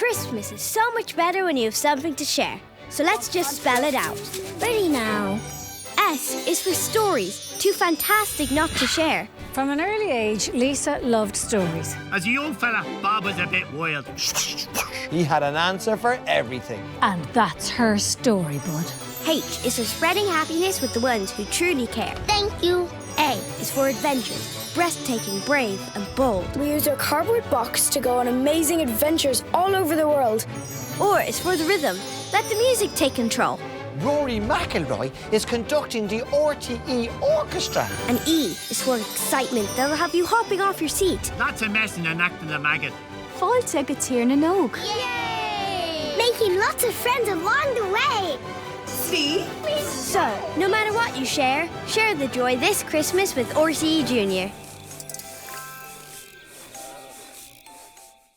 Christmas is so much better when you have something to share. So let's just spell it out. Ready now. S is for stories, too fantastic not to share. From an early age, Lisa loved stories. As a young fella, Bob was a bit wild. He had an answer for everything. And that's her story, bud. H is for spreading happiness with the ones who truly care. Thank you. A is for adventures, breathtaking, brave and bold. We use our cardboard box to go on amazing adventures all over the world. R is for the rhythm. Let the music take control. Rory McIlroy is conducting the RTE orchestra. And E is for excitement that'll have you hopping off your seat. Lots of messing and acting a maggot. Fáilte go tír na nóg. Yay! Making lots of friends along the way. See? So, no matter what you share, share the joy this Christmas with RTÉ Jr.